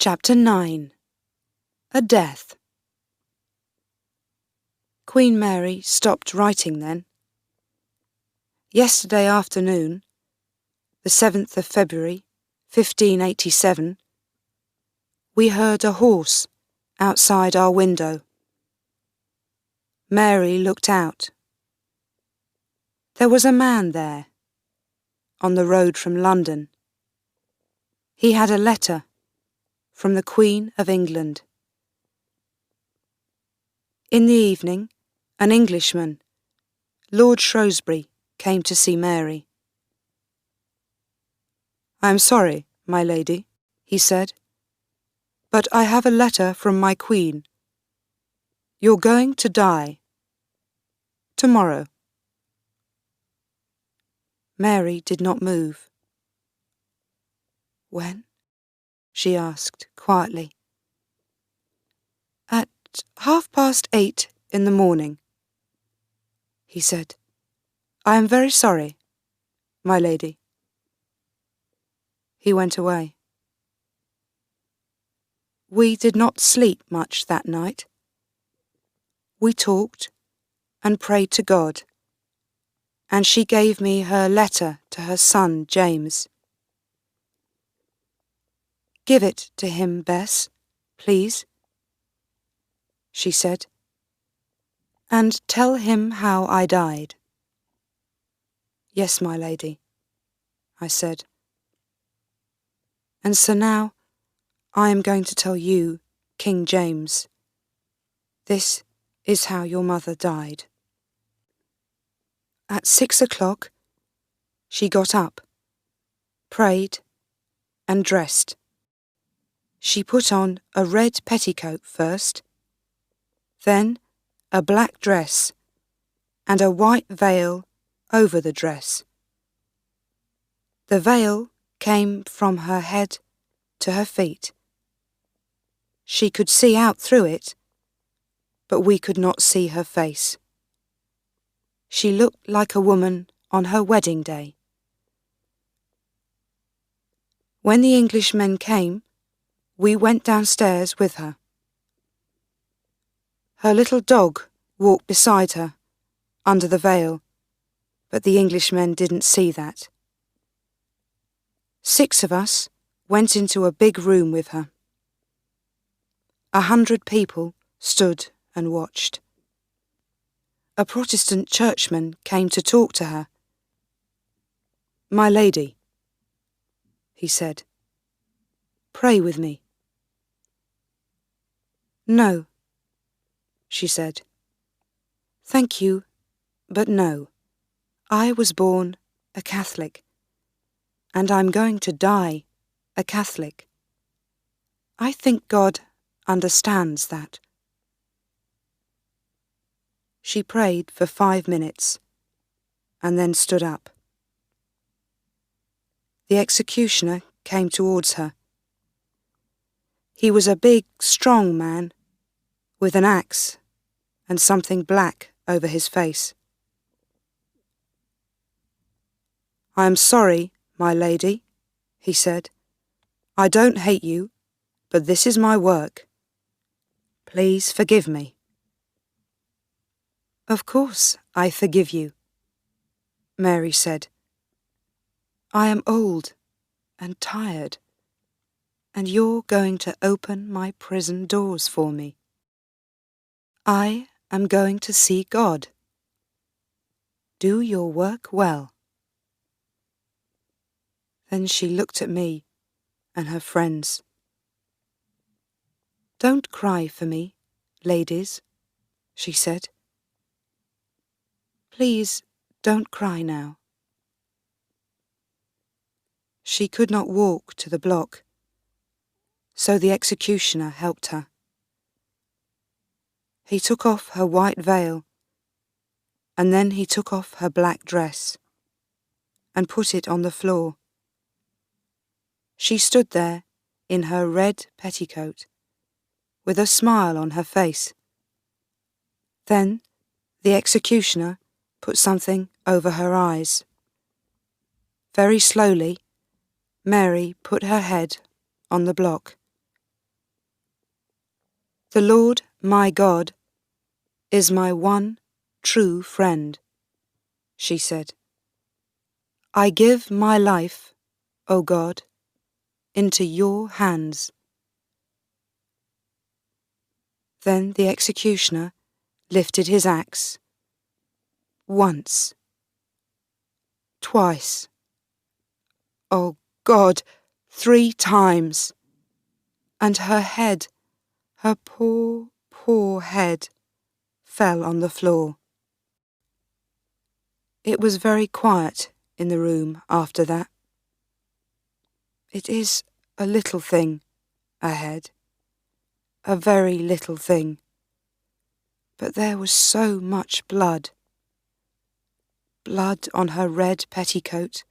Chapter 9. A Death. Queen Mary stopped writing then. Yesterday afternoon, the 7th of February, 1587, we heard a horse outside our window. Mary looked out. There was a man there, on the road from London. He had a letter from the Queen of England. In the evening, an Englishman, Lord Shrewsbury, came to see Mary. "I am sorry, my lady," he said, "but I have a letter from my Queen. You're going to die. Tomorrow." Mary did not move. "When?" she asked quietly. "At 8:30 in the morning," he said. "I am very sorry, my lady." He went away. We did not sleep much that night. We talked and prayed to God, and she gave me her letter to her son James. "Give it to him, Bess, please," she said, "and tell him how I died." "Yes, my lady," I said. "And so now I am going to tell you, King James. This is how your mother died." At 6 o'clock, she got up, prayed, and dressed. She put on a red petticoat first, then a black dress and a white veil over the dress. The veil came from her head to her feet. She could see out through it, but we could not see her face. She looked like a woman on her wedding day. When the Englishmen came, we went downstairs with her. Her little dog walked beside her, under the veil, but the Englishmen didn't see that. 6 of us went into a big room with her. 100 people stood and watched. A Protestant churchman came to talk to her. "My lady," he said, "pray with me." "No," she said. "Thank you, but no. I was born a Catholic, and I'm going to die a Catholic. I think God understands that." She prayed for 5 minutes, and then stood up. The executioner came towards her. He was a big, strong man, with an axe and something black over his face. "I am sorry, my lady," he said. "I don't hate you, but this is my work. Please forgive me." "Of course I forgive you," Mary said. "I am old and tired, and you're going to open my prison doors for me. I am going to see God. Do your work well." Then she looked at me and her friends. "Don't cry for me, ladies," she said. "Please don't cry now." She could not walk to the block, so the executioner helped her. He took off her white veil, and then he took off her black dress and put it on the floor. She stood there in her red petticoat, with a smile on her face. Then the executioner put something over her eyes. Very slowly, Mary put her head on the block. The Lord my God is my one true friend, she said. I give my life, O God, into your hands. Then the executioner lifted his axe. Once. Twice. Oh God, 3 times. And her head, her poor, poor head, fell on the floor. It was very quiet in the room after that. It is a little thing, a head, a very little thing. But there was so much blood. Blood on her red petticoat,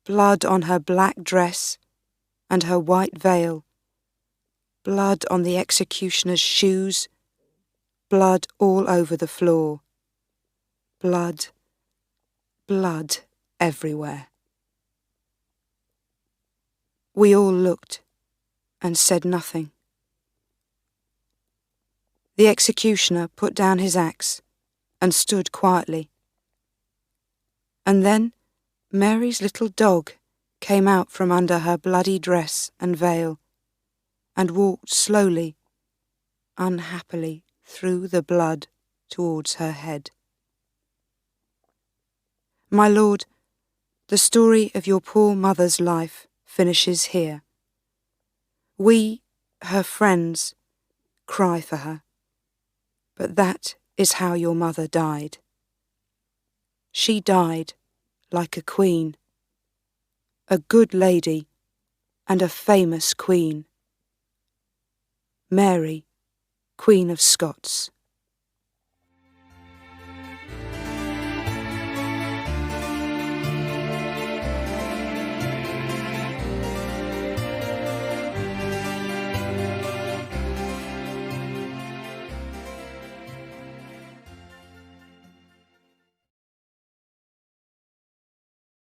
blood on her black dress and her white veil, blood on the executioner's shoes, blood all over the floor. Blood, blood everywhere. We all looked and said nothing. The executioner put down his axe and stood quietly. And then Mary's little dog came out from under her bloody dress and veil and walked slowly, unhappily through the blood towards her head. My Lord, the story of your poor mother's life finishes here. We, her friends, cry for her, but that is how your mother died. She died like a queen, a good lady and a famous queen. Mary, Queen of Scots.